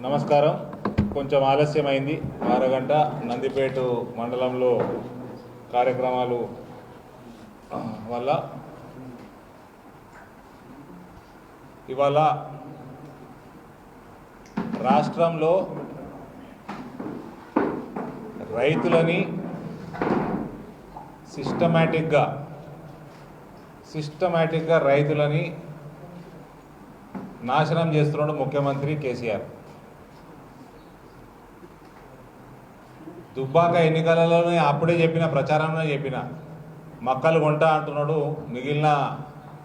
నమస్కారం. కొంచెం ఆలస్యమైంది, అరగంట. నందిపేట మండలంలో కార్యక్రమాలు వల్ల ఇవాళ రాష్ట్రంలో రైతులని సిస్టమేటిక్గా రైతులని నాశనం చేస్తున్నాడు ముఖ్యమంత్రి కేసీఆర్. దుబ్బాక ఎన్నికలలోనే అప్పుడే చెప్పిన, ప్రచారంలో చెప్పిన, మక్కలు కొంటా అంటున్నాడు. మిగిలిన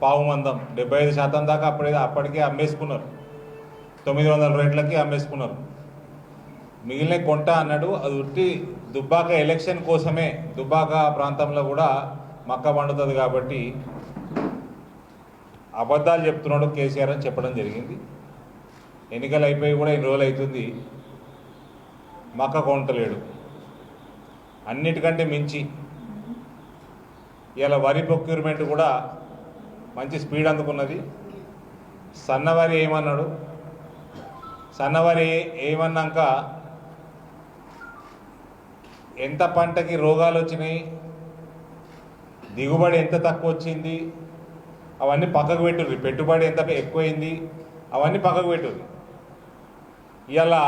పావుమందం 75% దాకా అప్పటికే అమ్మేసుకున్నారు. 900 రేట్లకి అమ్మేసుకున్నారు. మిగిలిన కొంటా అన్నాడు. అది ఉట్టి దుబ్బాక ఎలక్షన్ కోసమే. దుబ్బాక ప్రాంతంలో కూడా మక్క పండుతుంది కాబట్టి అబద్ధాలు చెప్తున్నాడు కేసీఆర్ అని చెప్పడం జరిగింది. ఎన్నికలు అయిపోయి కూడా ఇన్ని రోజులు అవుతుంది, మక్క కొంటలేడు. అన్నిటికంటే మించి ఇలా వరి ప్రొక్యూర్మెంట్ కూడా మంచి స్పీడ్ అందుకున్నది. సన్నవరి ఏమన్నాడు, సన్నవరి ఏమన్నాక ఎంత పంటకి రోగాలు వచ్చినాయి, దిగుబడి ఎంత తక్కువ వచ్చింది, అవన్నీ పక్కకు పెట్టుర్రి. పెట్టుబడి ఎంత ఎక్కువైంది అవన్నీ పక్కకు పెట్టుర్రి. ఇలా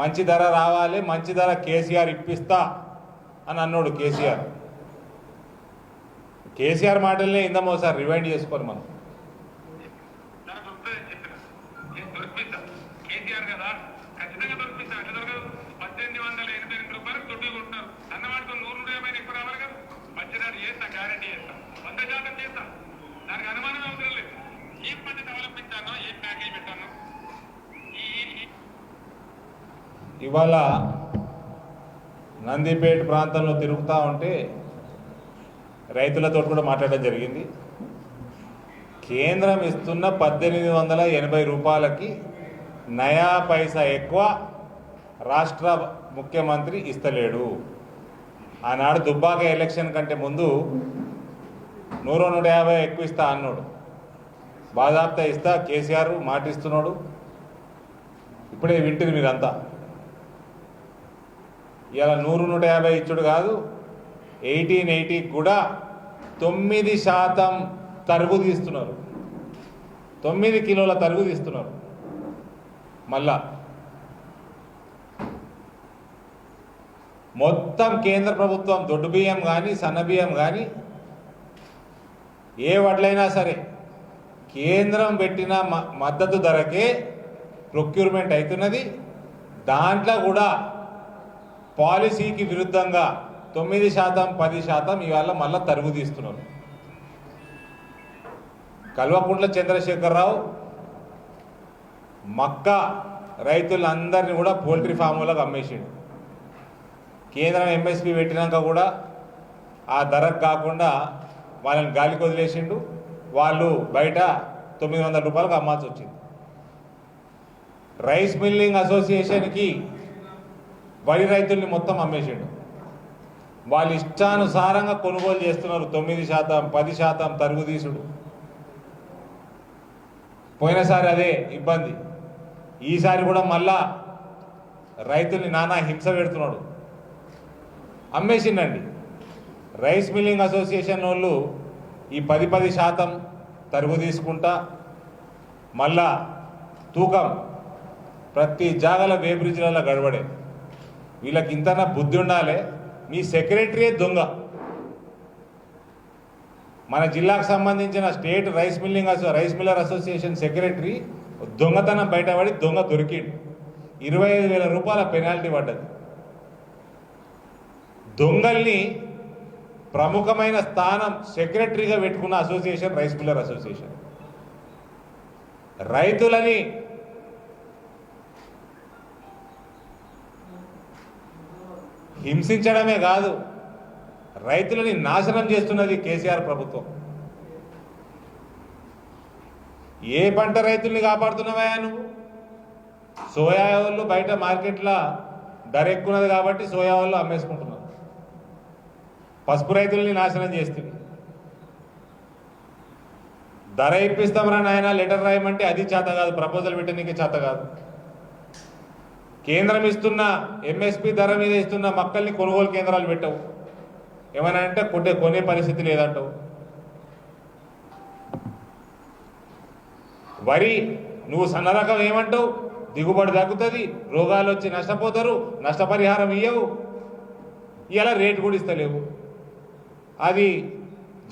మంచి ధర రావాలి, మంచి ధర కేసీఆర్ ఇప్పిస్తా అని అన్నాడు కేసీఆర్ మాటలనే ఇందాం ఒకసారి రివైండ్ చేసుకోరు మనం. ఇవాళ నందిపేట ప్రాంతంలో తిరుగుతూ ఉంటే రైతులతో కూడా మాట్లాడడం జరిగింది. కేంద్రం ఇస్తున్న 1880 రూపాయలకి నయా పైసా ఎక్కువ రాష్ట్ర ముఖ్యమంత్రి ఇస్తలేడు. ఆనాడు దుబ్బాక ఎలక్షన్ కంటే ముందు 100-150 ఎక్కువ ఇస్తా అన్నాడు. బాధాప్తా ఇస్తా కేసీఆర్ మాటిస్తున్నాడు. ఇప్పుడే వింటుంది మీరంతా. ఇలా 100-150 ఇచ్చుడు కాదు, 1880 కూడా 9% తరుగు తీస్తున్నారు. 9 కిలోల తరుగు తీస్తున్నారు. మళ్ళా మొత్తం కేంద్ర ప్రభుత్వం దొడ్డు బియ్యం కానీ సన్న బియ్యం కానీ ఏ వడ్లైనా సరే కేంద్రం పెట్టిన మద్దతు ధరకే ప్రొక్యూర్మెంట్ అవుతున్నది. దాంట్లో కూడా పాలసీకి విరుద్ధంగా 9%, 10% ఇవాళ మళ్ళీ తరుగు తీస్తున్నారు. కల్వకుంట్ల చంద్రశేఖరరావు మక్క రైతులందరినీ కూడా పోల్ట్రీ ఫాములకు అమ్మేసిండు. కేంద్రం ఎంఎస్పీ పెట్టినాక కూడా ఆ ధరకు కాకుండా వాళ్ళని గాలికి వదిలేసిండు. వాళ్ళు బయట 900 రూపాయలకు అమ్మాల్సి వచ్చింది. రైస్ మిల్లింగ్ అసోసియేషన్కి వరి రైతుల్ని మొత్తం అమ్మేసిండు. వాళ్ళు ఇష్టానుసారంగా కొనుగోలు చేస్తున్నారు. 9%, 10% తరుగు తీసుడు. పోయినసారి అదే ఇబ్బంది, ఈసారి కూడా మళ్ళా రైతుల్ని నానా హింస పెడుతున్నాడు. అమ్మేసిండండి. రైస్ మిల్లింగ్ అసోసియేషన్ వాళ్ళు ఈ 10% తరుగు తీసుకుంటా మళ్ళా తూకం ప్రతి జాగల వేబ్రిడ్జ్లలో గడబడే. వీళ్ళకి ఇంతనా బుద్ధి ఉండాలి. మీ సెక్రటరీ దొంగ. మన జిల్లాకు సంబంధించిన state rice Miller association secretary దొంగతనం బయటపడి దొంగ దొరికిండు. 25,000 రూపాయల పెనాల్టీ పడ్డది. దొంగల్ని ప్రముఖమైన స్థానం సెక్రటరీగా పెట్టుకున్న అసోసియేషన్ రైస్ మిల్లర్ అసోసియేషన్. రైతులని హింసించడమే కాదు, రైతులని నాశనం చేస్తున్నది కేసీఆర్ ప్రభుత్వం. ఏ పంట రైతుల్ని కాపాడుతున్నావా నువ్వు? సోయా వాళ్ళు బయట మార్కెట్లో ధర ఎక్కున్నది కాబట్టి సోయా వాళ్ళు అమ్మేసుకుంటున్నారు. పసుపు రైతుల్ని నాశనం చేస్తుంది. ధర ఇప్పిస్తామరా నాయన లెటర్ రాయమంటే అది చేత కాదు, ప్రపోజల్ పెట్టడానికి చేత కాదు. కేంద్రం ఇస్తున్న ఎంఎస్పి ధర మీద ఇస్తున్న మక్కల్ని కొనుగోలు కేంద్రాలు పెట్టవు. ఏమైనా అంటే కొనే పరిస్థితి లేదంటావు. వరి నువ్వు సన్న రకం ఏమంటావు, దిగుబడి తగ్గుతుంది, రోగాలు వచ్చి నష్టపోతారు, నష్టపరిహారం ఇయ్యవు, ఇలా రేటు కూడా ఇస్తలేవు. అది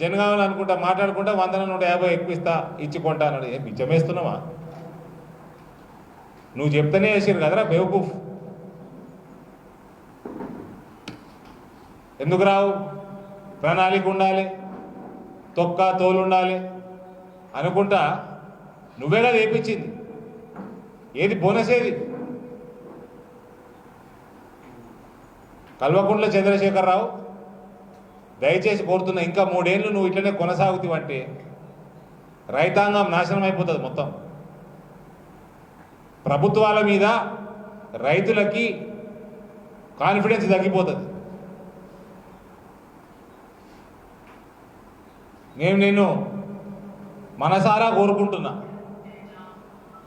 జనగామని అనుకుంటా మాట్లాడుకుంటా 100-150 ఎక్కువ ఇస్తా ఇచ్చి కొంటా అన్నాడు. ఏం పిచ్చమేస్తున్నావా? నువ్వు చెప్తేనే వేసారు కదరా బేవకూఫ్. ఎందుకు రావు? ప్రణాళిక ఉండాలి, తొక్క తోలు ఉండాలి అనుకుంటా నువ్వే కదా వేయించింది. ఏది బోనస్ ఏది? కల్వకుంట్ల చంద్రశేఖరరావు, దయచేసి కోరుతున్నా, ఇంకా 3 ఏళ్ళు నువ్వు ఇట్లనే కొనసాగుతావంటే రైతాంగం నాశనం అయిపోతుంది మొత్తం. ప్రభుత్వాల మీద రైతులకి కాన్ఫిడెన్స్ తగ్గిపోతుంది. నేను మనసారా కోరుకుంటున్నా,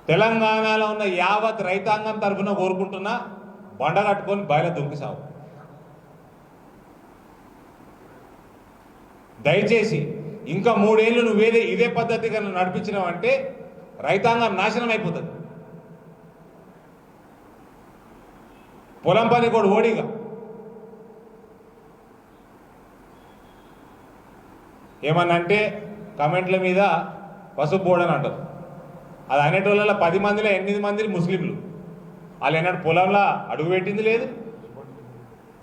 తెలంగాణలో ఉన్న యావత్ రైతాంగం తరఫున కోరుకుంటున్నా, బండ కట్టుకొని బయట దుంకిసావు. దయచేసి ఇంకా 3 ఏళ్ళు నువ్వేదే ఇదే పద్ధతిగా నడిపించినావంటే రైతాంగం నాశనం అయిపోతుంది. పొలం పని కూడా ఓడిగా ఏమన్నంటే కమెంట్ల మీద పసుపు బోర్డని అంటారు. అది అనేటోళ్ళ 10 మందిలో 8 మంది ముస్లింలు. వాళ్ళు ఏనాడు పొలంలో అడుగు పెట్టింది లేదు,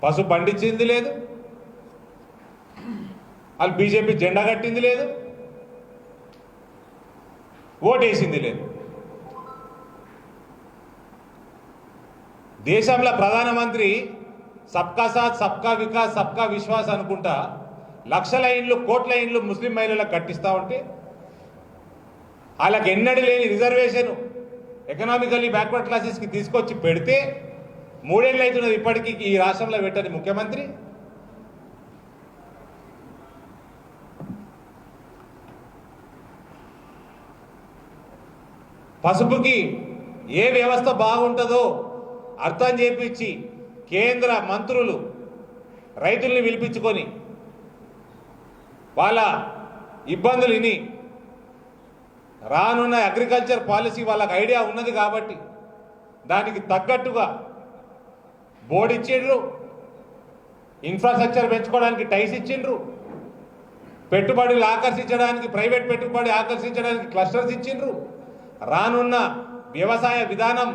పసుపు పండించింది లేదు, వాళ్ళు బీజేపీ జెండా కట్టింది లేదు, ఓటేసింది లేదు. దేశంలో ప్రధానమంత్రి సబ్కా సాత్ సబ్కా వికాస్ సబ్కా విశ్వాస్ అనుకుంటా లక్షల ఇండ్లు కోట్ల ఇండ్లు ముస్లిం మహిళలకు కట్టిస్తా ఉంటే వాళ్ళకి ఎన్నడూ లేని రిజర్వేషన్ ఎకనామికల్లీ బ్యాక్వర్డ్ క్లాసెస్కి తీసుకొచ్చి పెడితే 3 ఏళ్ళు అవుతున్నది ఇప్పటికీ ఈ రాష్ట్రంలో పెట్టని ముఖ్యమంత్రి. పసుపుకి ఏ వ్యవస్థ బాగుంటుందో అర్థం చేపించి కేంద్ర మంత్రులు రైతుల్ని పిలిపించుకొని వాళ్ళ ఇబ్బందులు విని రానున్న అగ్రికల్చర్ పాలసీ వాళ్ళకి ఐడియా ఉన్నది కాబట్టి దానికి తగ్గట్టుగా బోర్డు ఇచ్చిండ్రు, ఇన్ఫ్రాస్ట్రక్చర్ పెంచుకోవడానికి టైస్ ఇచ్చిండ్రు, పెట్టుబడులు ఆకర్షించడానికి ప్రైవేట్ పెట్టుబడి ఆకర్షించడానికి క్లస్టర్స్ ఇచ్చిండ్రు. రానున్న వ్యవసాయ విధానం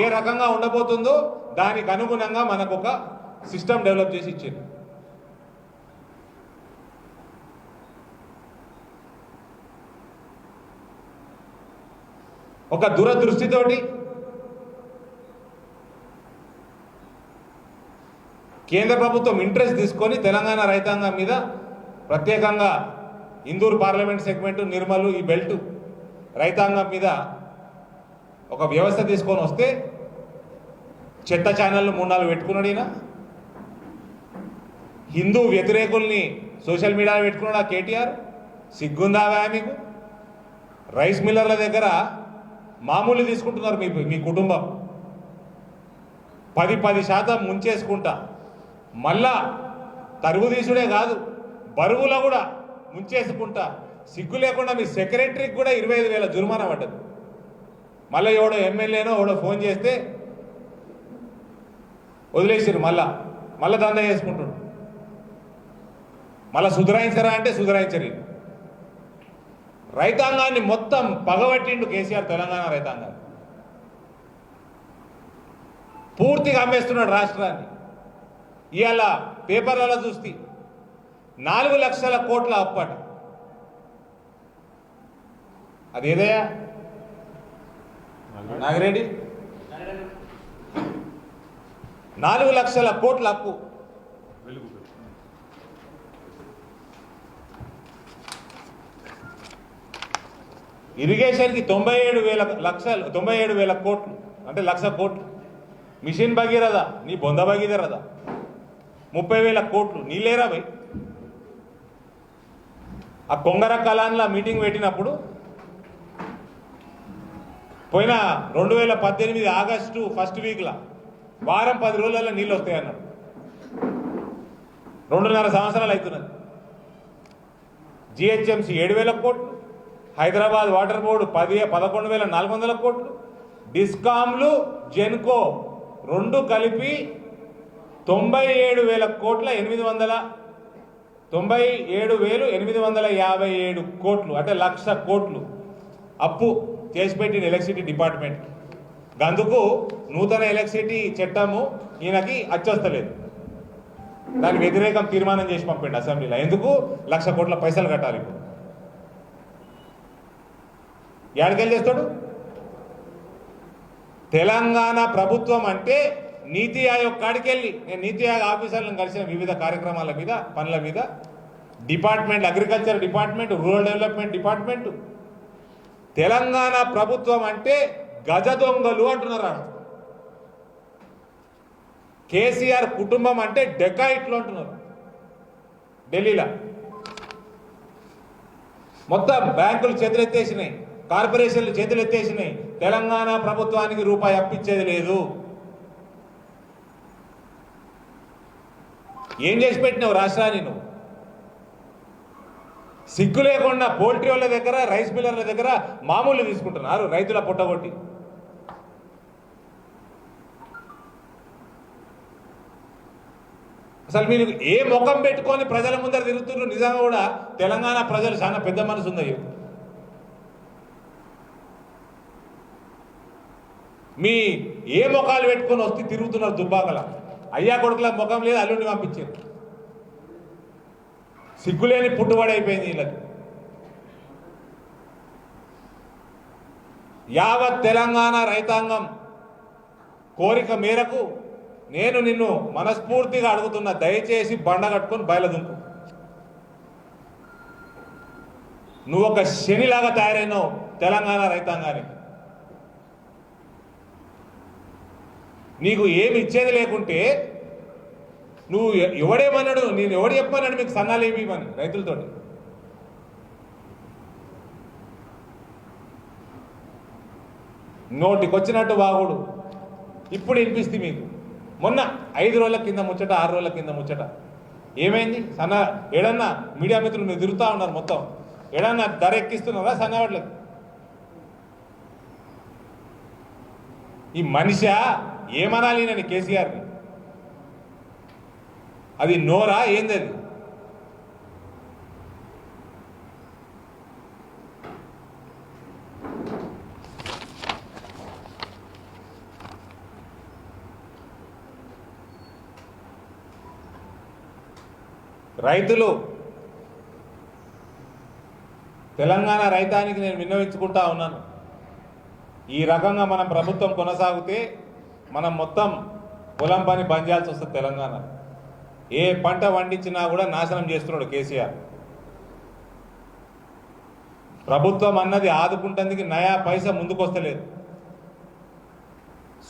ఏ రకంగా ఉండబోతుందో దానికి అనుగుణంగా మనకు ఒక సిస్టమ్ డెవలప్ చేసి ఇచ్చింది. ఒక దూరదృష్టితోటి కేంద్ర ప్రభుత్వం ఇంట్రెస్ట్ తీసుకొని తెలంగాణ రైతాంగం మీద ప్రత్యేకంగా ఇందూరు పార్లమెంట్ సెగ్మెంట్, నిర్మలు, ఈ బెల్ట్ రైతాంగం మీద ఒక వ్యవస్థ తీసుకొని వస్తే చెత్త ఛానళ్ళు 3-4 పెట్టుకున్నాడు. ఈయన హిందూ వ్యతిరేకుల్ని సోషల్ మీడియాలో పెట్టుకున్నాడు ఆ కేటీఆర్. సిగ్గుందావా మీకు? రైస్ మిల్లర్ల దగ్గర మామూలు తీసుకుంటున్నారు మీ కుటుంబం 10% ముంచేసుకుంటా, మళ్ళా తరుగు తీసుడే కాదు బరువులో కూడా ముంచేసుకుంటా. సిగ్గు లేకుండా మీ సెక్రటరీకి కూడా 25,000 జుర్మానా పడ్డది. మళ్ళీ ఎవడో ఎమ్మెల్యేనో ఎవడో ఫోన్ చేస్తే వదిలేసారు, మళ్ళా దందా చేసుకుంటుండు. మళ్ళీ సుధరాయించరా అంటే సుధరాయించరు. రైతాంగాన్ని మొత్తం పగబట్టిండు కేసీఆర్. తెలంగాణ రైతాంగాన్ని పూర్తిగా అమ్మేస్తున్నాడు రాష్ట్రాన్ని. ఇవాళ పేపర్లలో చూస్తే 4 లక్షల కోట్ల అప్పట. అదేదయ్యా నాగిరెడ్డి? 4 లక్షల కోట్ల అప్పు. ఇరిగేషన్కి 97,000 కోట్లు, అంటే 1,00,000 కోట్లు. మిషన్ భగీరథ నీ బొంద భగీరథ 30,000 కోట్లు. నీళ్ళేరా భయ్? ఆ కొంగర కలాన్లా మీటింగ్ పెట్టినప్పుడు పోయిన 2018 ఆగస్టు ఫస్ట్ వీక్లో వారం 10 రోజులలో నీళ్ళు వస్తాయి అన్నాడు. 2.5 సంవత్సరాలు అవుతున్నది. జిహెచ్ఎంసీ 7,000 కోట్లు, హైదరాబాద్ వాటర్ బోర్డు 11,400 కోట్లు, డిస్కామ్లు జెన్కో 2 కలిపి 97,000 కోట్ల 97,857 కోట్లు, అంటే 1,00,000 కోట్లు అప్పు చేసి పెట్టిన ఎలక్ట్రిసిటీ డిపార్ట్మెంట్. అందుకు నూతన ఎలక్ట్రిసిటీ చట్టము ఈయనకి అచ్చొస్తలేదు. దాని వ్యతిరేకం తీర్మానం చేసి పంపిండి అసెంబ్లీలో. ఎందుకు 1,00,000 కోట్ల పైసలు కట్టాలి? ఎక్కడికెళ్ళి చేస్తాడు? తెలంగాణ ప్రభుత్వం అంటే నీతి ఆయోగ్ కాడికెళ్ళి, నేను నీతి ఆయోగ్ ఆఫీసర్లను కలిసిన వివిధ కార్యక్రమాల మీద, పనుల మీద, department, agriculture department, rural development department. Telangana ప్రభుత్వం అంటే గజ దొంగలు అంటున్నారు. కేసీఆర్ కుటుంబం అంటే డెకాయిట్లు అంటున్నారు. ఢిల్లీలో మొత్తం బ్యాంకులు చేతులెత్తేసినాయి, కార్పొరేషన్లు చేతులెత్తేసినాయి. తెలంగాణ ప్రభుత్వానికి రూపాయి అప్పిచ్చేది లేదు. ఏం చేసి పెట్టినావు రాష్ట్రాన్ని నువ్వు? సిగ్గు లేకుండా పోల్ట్రీ వాళ్ళ దగ్గర, రైస్ మిల్లర్ల దగ్గర మామూలు తీసుకుంటున్నారు రైతుల పుట్టగొట్టి. అసలు మీరు ఏ ముఖం పెట్టుకొని ప్రజల ముందర తిరుగుతున్నారు? నిజంగా కూడా తెలంగాణ ప్రజలు చాలా పెద్ద మనసు ఉందయ్యో. మీ ఏ ముఖాలు పెట్టుకొని వస్తే తిరుగుతున్నారు దుబ్బాకల? అయ్యా కొడుకుల ముఖం లేదు, అల్లుడిని పంపించారు. సిగ్గులేని పుట్టుబడి అయిపోయింది వీళ్ళకి. యావత్ తెలంగాణ రైతాంగం కోరిక మేరకు నేను నిన్ను మనస్ఫూర్తిగా అడుగుతున్నా, దయచేసి బండ కట్టుకొని బయలుదుంపు. నువ్వు ఒక శనిలాగా తయారైనావు తెలంగాణ రైతాంగానికి. నీకు ఏమి ఇచ్చేది లేకుంటే నువ్వు ఎవడేమన్నాడు, నేను ఎవడు చెప్పానని మీకు సన్నాలు ఏమి ఇవ్వని రైతులతోటి. నోటికొచ్చినట్టు వాగుడు ఇప్పుడు వినిపిస్తుంది మీకు. మొన్న 5 రోజుల కింద ముచ్చట, 6 రోజుల కింద ముచ్చట ఏమైంది? ఏడన్నా మీడియా మిత్రులు మీరు తిరుగుతూ ఉన్నారు మొత్తం, ఏడన్నా ధర ఎక్కిస్తున్నారా సన్నవాళ్ళకి? ఈ మనిషి ఏమనాలి నేను కేసీఆర్ని? అది నోరా ఏంది అది? రైతులు, తెలంగాణ రైతానికి నేను విన్నవించుకుంటా ఉన్నాను. ఈ రకంగా మనం ప్రభుత్వం కొనసాగితే మనం మొత్తం పొలం పని బంద్ చేయాల్సి వస్తుంది. తెలంగాణ ఏ పంట పండించినా కూడా నాశనం చేస్తున్నాడు కేసీఆర్. ప్రభుత్వం అన్నది ఆదుకుంటందుకు నయా పైసా ముందుకు వస్తలేదు.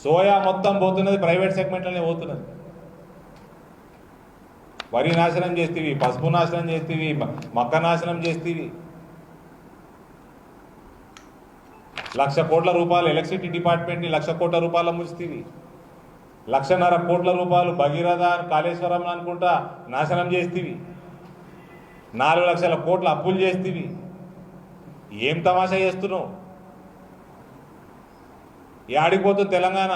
సోయా మొత్తం పోతున్నది ప్రైవేట్ సెగ్మెంట్లోనే పోతున్నది. వరి నాశనం చేస్తేవి, పసుపు నాశనం చేస్తేవి, మక్క నాశనం చేస్తేవి. 1,00,000 కోట్ల రూపాయలు ఎలక్ట్రిసిటీ డిపార్ట్మెంట్ని 1,00,000 కోట్ల రూపాయల ముంచుతీవి. 1,50,000 కోట్ల రూపాయలు భగీరథ, కాళేశ్వరం అనుకుంటా నాశనం చేస్తేవి. 4 లక్షల కోట్ల అప్పులు చేస్తేవి. ఏం తమాషా చేస్తున్నావు? ఆడిపోతుంది Telangana.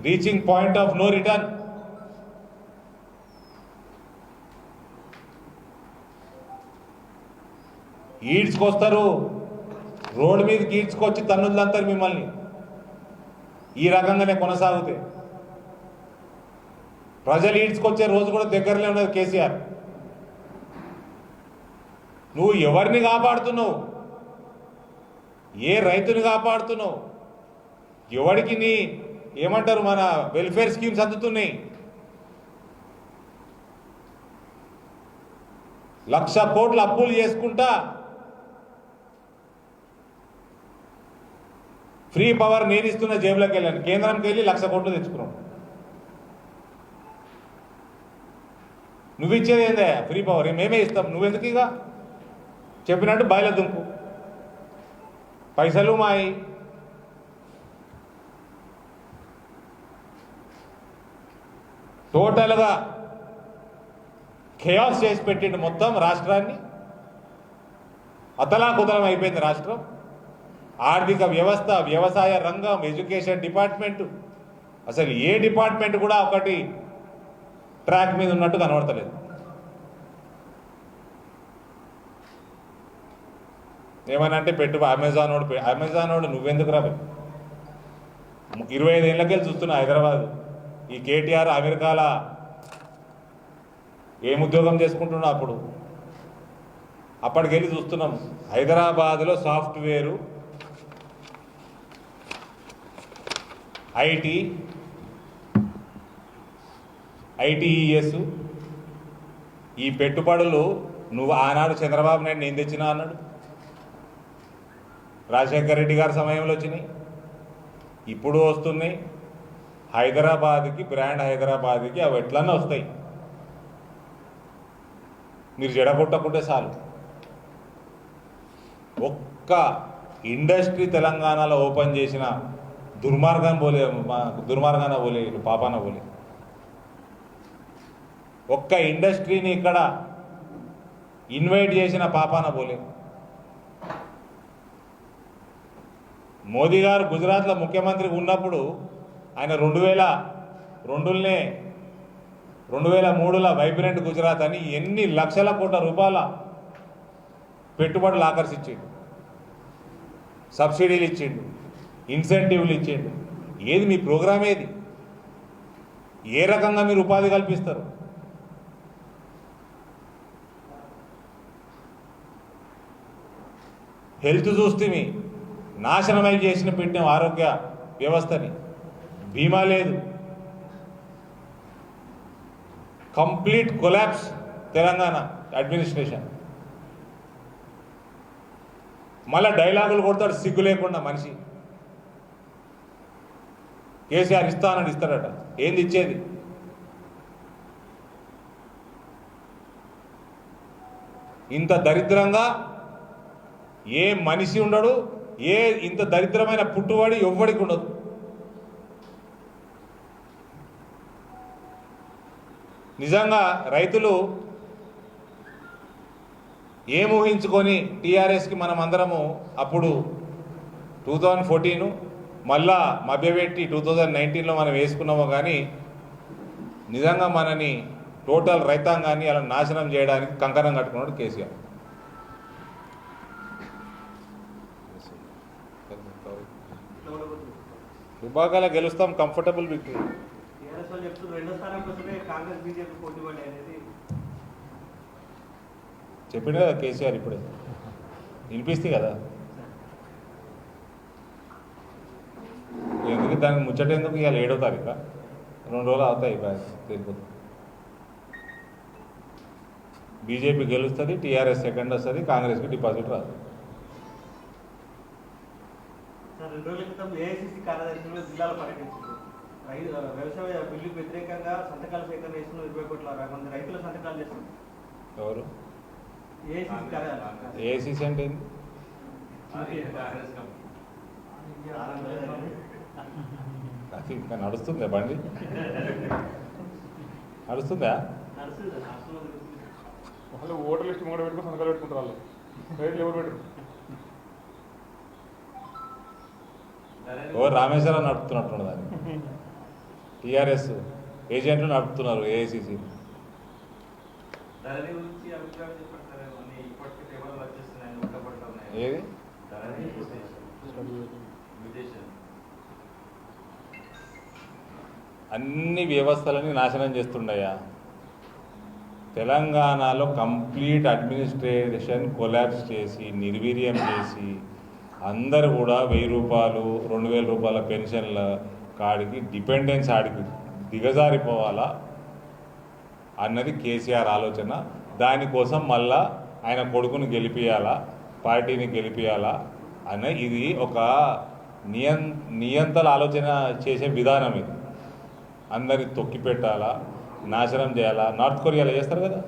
Reaching point of no return. ఈడ్చుకొస్తారు, రోడ్డు మీదకి ఈడ్చుకొచ్చి తన్నులంటారు మిమ్మల్ని. ఈ రకంగానే కొనసాగుతే ప్రజలు ఈడ్చుకొచ్చే రోజు కూడా దగ్గరలో ఉన్నది కేసీఆర్. నువ్వు ఎవరిని కాపాడుతున్నావు? ఏ రైతుని కాపాడుతున్నావు? ఎవరికి నీ ఏమంటారు మన వెల్ఫేర్ స్కీమ్స్ అందుతున్నాయి? 1,00,000 కోట్ల అప్పులు చేసుకుంటా ఫ్రీ పవర్ నేను ఇస్తున్న జేబులోకి వెళ్ళాను. కేంద్రంకి వెళ్ళి 1,00,000 కోట్లు తెచ్చుకున్నాం. నువ్వు ఇచ్చేది ఏందే ఫ్రీ పవర్, మేమే ఇస్తాం, నువ్వెందుకు ఇక చెప్పినట్టు బయలు దుంకు, పైసలు మాయి. టోటల్గా ఖేయాస్ చేసి పెట్టిండు మొత్తం రాష్ట్రాన్ని. అతలాకుతలం అయిపోయింది రాష్ట్రం. ఆర్థిక వ్యవస్థ, వ్యవసాయ రంగం, ఎడ్యుకేషన్ డిపార్ట్మెంటు, అసలు ఏ డిపార్ట్మెంట్ కూడా ఒకటి ట్రాక్ మీద ఉన్నట్టు కనబడతలేదు. ఏమనంటే అమెజాన్ వాడు నువ్వెందుకు రా? 25 ఏళ్ళకెళ్ళి చూస్తున్నా హైదరాబాద్. ఈ కేటీఆర్ అమెరికాల ఏం ఉద్యోగం చేసుకుంటున్నా అప్పటికెళ్ళి చూస్తున్నాం. హైదరాబాద్లో సాఫ్ట్వేరు, ఐటీఈఎస్, ఈ పెట్టుబడులు నువ్వు ఆనాడు చంద్రబాబు నాయుడు నేను తెచ్చినా అన్నాడు, రాజశేఖర్ రెడ్డి గారి సమయంలో వచ్చినాయి, ఇప్పుడు వస్తున్నాయి. హైదరాబాద్కి, బ్రాండ్ హైదరాబాద్కి అవి ఎట్లన్నా వస్తాయి. మీరు జడగొట్టకుంటే చాలు. ఒక్క ఇండస్ట్రీ తెలంగాణలో ఓపెన్ చేసిన దుర్మార్గాన పోలే పాపాన పోలే. ఒక్క ఇండస్ట్రీని ఇక్కడ ఇన్వైట్ చేసిన పాపాన పోలే. మోదీ గారు గుజరాత్లో ముఖ్యమంత్రిగా ఉన్నప్పుడు ఆయన 2003లో వైబ్రెంట్ గుజరాత్ అని ఎన్ని లక్షల కోట్ల రూపాయల పెట్టుబడులు ఆకర్షించిండు, సబ్సిడీలు ఇచ్చిండు, ఇన్సెంటివ్లు ఇచ్చిండు. ఏది మీ ప్రోగ్రామ్? ఏది? ఏ రకంగా మీరు ఉపాధి కల్పిస్తారు? హెల్త్ చూస్తే నాశనమై పెట్టిన ఆరోగ్య వ్యవస్థని. బీమా లేదు, కంప్లీట్ కొలాప్స్ తెలంగాణ అడ్మినిస్ట్రేషన్. మళ్ళా డైలాగులు కొడతాడు సిగ్గు లేకుండా మనిషి. కేసీఆర్ ఇస్తానని ఇస్తాడట, ఏంది ఇచ్చేది? ఇంత దరిద్రంగా ఏ మనిషి ఉండడు, ఇంత దరిద్రమైన పుట్టుబడి ఎవ్వడికి ఉండదు. నిజంగా రైతులు ఏం ఊహించుకొని టీఆర్ఎస్కి మనం అందరము అప్పుడు 2014 మళ్ళా మభ్యపెట్టి 2019లో మనం వేసుకున్నామో, కానీ నిజంగా మనని టోటల్ రైతాంగాన్ని అలా నాశనం చేయడానికి కంకణం కట్టుకున్నాడు కేసీఆర్. దుబాకాల గెలుస్తాం, కంఫర్టబుల్ విక్టరీ. చెప్పిండు కదా కేసీఆర్, ఇప్పుడే వినిపిస్తే కదా. ఎందుకు దానికి ముచ్చట ఎందుకు? ఇవాళ 7వ తారీఖు, 2 రోజులు అవుతాయి తెలిపోతుంది. బీజేపీ గెలుస్తుంది, టీఆర్ఎస్ సెకండ్ వస్తుంది, కాంగ్రెస్కి డిపాజిట్ రాదు. 2 రోజుల క్రితం ఏఐసీసీ కార్యదర్శులు జిల్లాలో పర్యటించారు. వ్యవసాయ బిల్లుకు వ్యతిరేకంగా సంతకాలు సేకరణ చేస్తున్న 20 కోట్ల మంది రైతుల సంతకాలు చేస్తున్నారు. ఎవరు? ఏఐసీసీ కార్యాలయం. ఏఐసీసీ అంటే ఏంటి? ఇంకా నడుస్తుందా బండి? నడుస్తుందా? వాళ్ళు ఓటర్ లిస్ట్ కూడా పెట్టుకుని సంతకాలు పెట్టుకుంటారు. వాళ్ళు రైతులు ఎవరు పెట్టరు. రామేశ్వరం నడుపుతున్నట్టున్న దాన్ని టీఆర్ఎస్ ఏజెంట్లు నడుపుతున్నారు ఏఐసీసీ. ఏది? అన్ని వ్యవస్థలని నాశనం చేస్తుండయా. తెలంగాణలో కంప్లీట్ అడ్మినిస్ట్రేషన్ కొలాప్స్ చేసి, నిర్వీర్యం చేసి, అందరూ కూడా 1000 రూపాయలు 2000 రూపాయల పెన్షన్ల కాడికి డిపెండెన్స్ ఆడికి దిగజారిపోవాలా అన్నది కేసీఆర్ ఆలోచన. దానికోసం మళ్ళా ఆయన కొడుకుని గెలిపియాలా, పార్టీని గెలిపియాలా అన్న ఇది ఒక నియంతల ఆలోచన చేసే విధానం. ఇది అందరిని తొక్కి పెట్టాలా, నాశనం చేయాలా? నార్త్ కొరియాలో చేస్తారు కదా,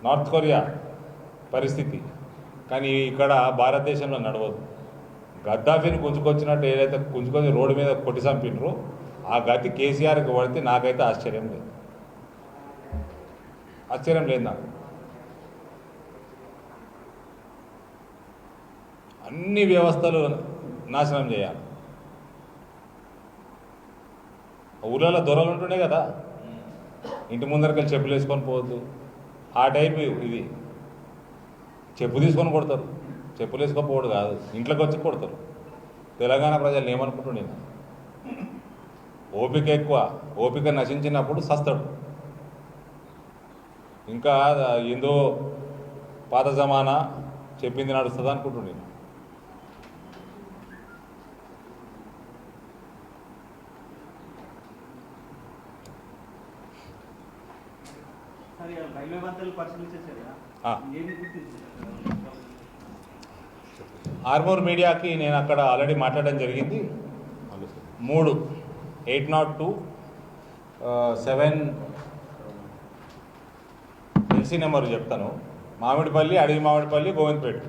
నార్త్ కొరియా పరిస్థితి. కానీ ఇక్కడ భారతదేశంలో నడవదు. గద్దాఫీని గుంజుకొచ్చినట్టు ఏదైతే గుంజుకొని రోడ్డు మీద కొట్టి చంపినరో ఆ గతి కేసీఆర్కి పడితే నాకైతే ఆశ్చర్యం లేదు, ఆశ్చర్యం లేదు నాకు. అన్ని వ్యవస్థలు నాశనం చేయాలి. ఊళ్ళలో దొరలు ఉంటుండే కదా, ఇంటి ముందరికి చెప్పులు వేసుకొని పోవద్దు, ఆ టైపు ఇది. చెప్పు తీసుకొని కొడతారు, చెప్పులు వేసుకోపోవడం కాదు, ఇంట్లోకి వచ్చి కొడతారు. తెలంగాణ ప్రజలు ఏమనుకుంటుండే, ఓపిక ఎక్కువ, ఓపిక నశించినప్పుడు సస్తాడు. ఇంకా ఏందో పాత జమానా చెప్పింది నడుస్తుంది అనుకుంటుండే. రైల్వే మంత్రులు పరిశీలించారు కదా, ఏమి గుర్తించారు? ఆర్మూర్ మీడియాకి నేను అక్కడ ఆల్రెడీ మాట్లాడడం జరిగింది. 3 802 7 ఎల్సీ నెంబర్ చెప్తాను. మామిడిపల్లి, అడవి మామిడిపల్లి, గోవిందపేట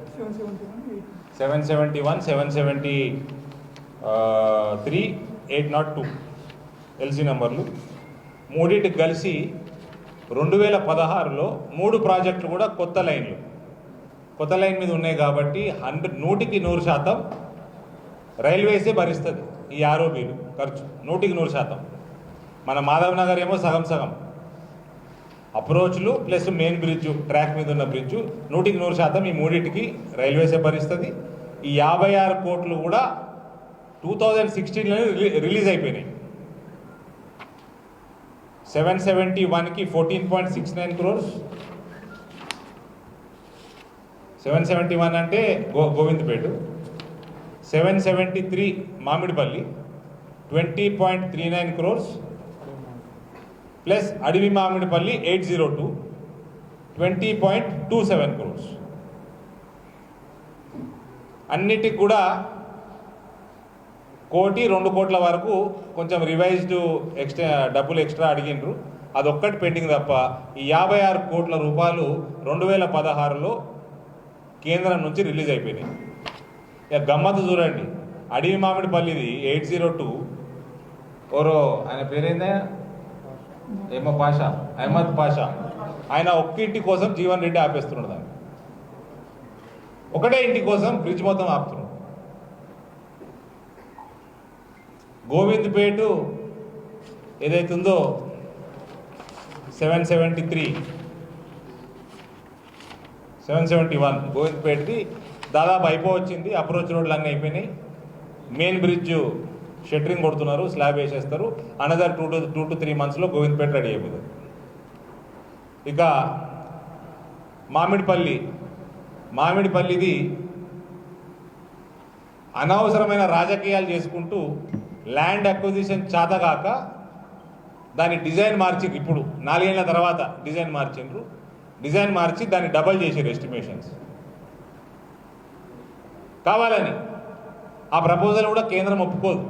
771 773 802 ఎల్సీ నెంబర్లు. మూడింటికి కలిసి 2016లో 3 ప్రాజెక్టులు కూడా కొత్త లైన్లు, కొత్త లైన్ మీద ఉన్నాయి కాబట్టి 100% రైల్వేసే భరిస్తుంది ఈ ఆర్ఓబీలు ఖర్చు 100%. మన మాధవ్ నగర్ ఏమో సగం సగం, అప్రోచ్లు ప్లస్ మెయిన్ బ్రిడ్జు, ట్రాక్ మీద ఉన్న బ్రిడ్జు 100% ఈ మూడింటికి రైల్వేసే భరిస్తుంది. ఈ 56 కోట్లు కూడా 2016లోనే రిలీజ్ అయిపోయినాయి. 771కి 14.69 crores, 771 అంటే గోవిందపేట, 773 మామిడిపల్లి 20.39 crores, ప్లస్ అడవి మామిడిపల్లి 802 20.27 crores. అన్నిటికి కూడా 1 2 కోట్ల వరకు కొంచెం రివైజ్డ్ డబ్బులు ఎక్స్ట్రా అడిగిండ్రు, అదొక్కటి పెండింగ్ తప్ప ఈ 56 కోట్ల రూపాయలు 2016లో కేంద్రం నుంచి రిలీజ్ అయిపోయినాయి. ఇక గమ్మత్తు చూడండి, అడవి మామిడిపల్లిది 802 ఓరో ఆయన పేరేందా, అహ్మద్ పాషా, ఆయన ఒక్క ఇంటి కోసం జీవన్ రెడ్డి ఆపేస్తున్నాడు. దాన్ని ఒకటే ఇంటి కోసం బ్రిడ్జ్ మొత్తం ఆపుతున్నాడు. గోవిందపేట ఏదైతుందో 771 గోవిందపేటది దాదాపు అయిపోవచ్చింది. అప్రోచ్ రోడ్లు అన్నీ అయిపోయినాయి. మెయిన్ బ్రిడ్జ్ షట్టరింగ్ కొడుతున్నారు, స్లాబ్ వేసేస్తారు. అనదర్ 2 to 3 monthsలో గోవిందపేట రెడీ అయిపోతుంది. ఇక మామిడిపల్లిది అనవసరమైన రాజకీయాలు చేసుకుంటూ ల్యాండ్ అక్విజిషన్ చాతగాక దాని డిజైన్ మార్చి, ఇప్పుడు 4 ఏళ్ల తర్వాత డిజైన్ మార్చి దాన్ని డబల్ చేసారు ఎస్టిమేషన్స్ కావాలని. ఆ ప్రపోజల్ కూడా కేంద్రం ఒప్పుకోదు.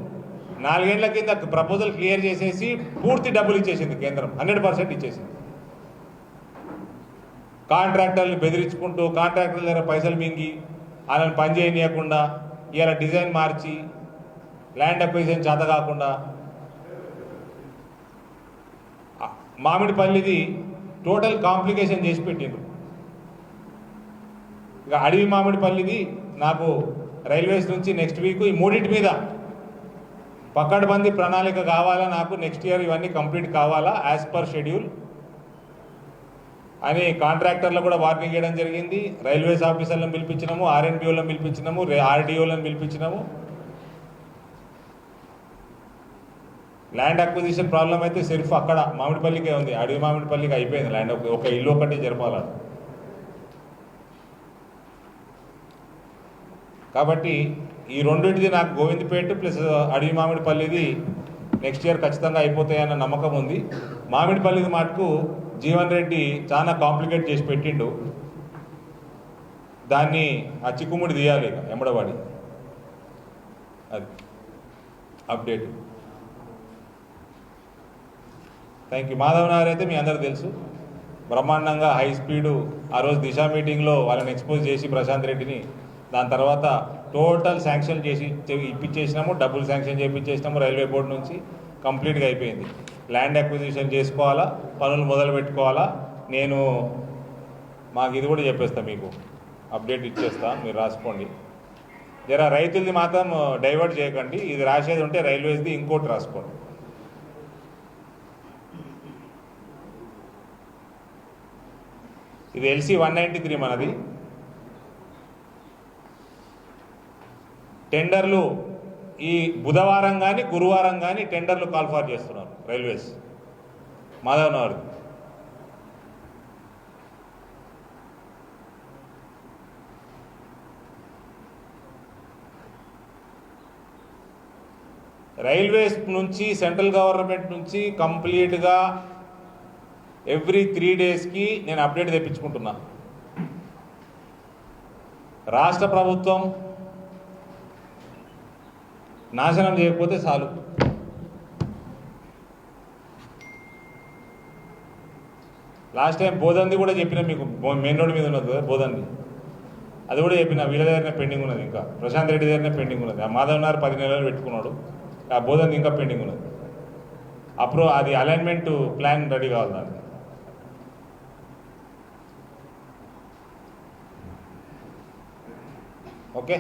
4 ఏళ్ల కింద ప్రపోజల్ క్లియర్ చేసేసి పూర్తి డబ్బులు ఇచ్చేసింది కేంద్రం, 100% ఇచ్చేసింది. కాంట్రాక్టర్ని బెదిరించుకుంటూ కాంట్రాక్టర్ల దగ్గర పైసలు మింగి వాళ్ళని పని చేయనీయకుండా ఇలా డిజైన్ మార్చి ల్యాండ్ అక్విజిషన్ చేత కాకుండా మామిడిపల్లిది టోటల్ కాంప్లికేషన్ చేసి పెట్టిండ్రు. ఇక అడవి మామిడిపల్లిది నాకు రైల్వేస్ నుంచి నెక్స్ట్ వీక్ ఈ మూడింటి మీద పక్కడబంది ప్రణాళిక కావాలా, నాకు నెక్స్ట్ ఇయర్ ఇవన్నీ కంప్లీట్ కావాలా యాజ్ పర్ షెడ్యూల్ అని కాంట్రాక్టర్లు కూడా వార్నింగ్ చేయడం జరిగింది. రైల్వేస్ ఆఫీసర్లను పిలిపించినాము, ఆర్ఎన్బిఓలను పిలిపించినాము, ఆర్డీఓలను పిలిపించినాము. ల్యాండ్ అక్విజిషన్ ప్రాబ్లం అయితే సిర్ఫ్ అక్కడ మామిడిపల్లికే ఉంది, అడవి మామిడిపల్లికి అయిపోయింది ల్యాండ్. ఒక ఇల్లు ఒకటి జరపాల. కాబట్టి ఈ రెండింటిది నాకు గోవిందపేట ప్లస్ అడవి మామిడిపల్లిది నెక్స్ట్ ఇయర్ ఖచ్చితంగా అయిపోతాయన్న నమ్మకం ఉంది. మామిడిపల్లిది మటుకు జీవన్ రెడ్డి చాలా కాంప్లికేట్ చేసి పెట్టిండు. దాన్ని ఆ చిక్కుముడి తీయాలి ఎంబడవాడి. అది update. Thank you. Madhav Nagar అయితే మీ అందరికి తెలుసు, బ్రహ్మాండంగా హై స్పీడు ఆ రోజు దిశ మీటింగ్లో వాళ్ళని ఎక్స్పోజ్ చేసి ప్రశాంత్ రెడ్డిని, దాని తర్వాత టోటల్ శాంక్షన్ చేసి ఇప్పించేసినాము, డబ్బులు శాంక్షన్ చేయించేసినాము రైల్వే బోర్డు నుంచి. కంప్లీట్గా అయిపోయింది. ల్యాండ్ అక్విజిషన్ చేసుకోవాలా, పనులు మొదలు పెట్టుకోవాలా. నేను మాకు ఇది కూడా చెప్పేస్తా, మీకు అప్డేట్ ఇచ్చేస్తా, మీరు రాసుకోండి. జరా రైతులది మాత్రం డైవర్ట్ చేయకండి. ఇది రాసేది ఉంటే రైల్వేస్ది ఇంకోటి రాసుకోండి. ఇది LC 193 మనది. టెండర్లు ఈ బుధవారం కానీ గురువారం కానీ టెండర్లు కాల్ ఫార్ చేస్తున్నారు రైల్వేస్ మాధవ్ నగర్. రైల్వేస్ నుంచి సెంట్రల్ గవర్నమెంట్ నుంచి కంప్లీట్గా ఎవ్రీ 3 డేస్కి నేను అప్డేట్ తెప్పించుకుంటున్నా. రాష్ట్ర ప్రభుత్వం నాశనం చేయకపోతే చాలు. లాస్ట్ టైం బోధంది కూడా చెప్పిన మీకు, మెయిన్ రోడ్ మీద ఉన్నది కదా బోధంది, అది కూడా చెప్పిన. వీళ్ళ దగ్గరనే పెండింగ్ ఉన్నది, ఇంకా ప్రశాంత్ రెడ్డి దగ్గరనే పెండింగ్ ఉన్నది. ఆ మాధవ్ నగర్ 10 నెలలు పెట్టుకున్నాడు, ఆ బోధంది ఇంకా పెండింగ్ ఉన్నది. అప్పుడు అది అలైన్మెంట్ ప్లాన్ రెడీ కావాలి దానికి. ఓకే.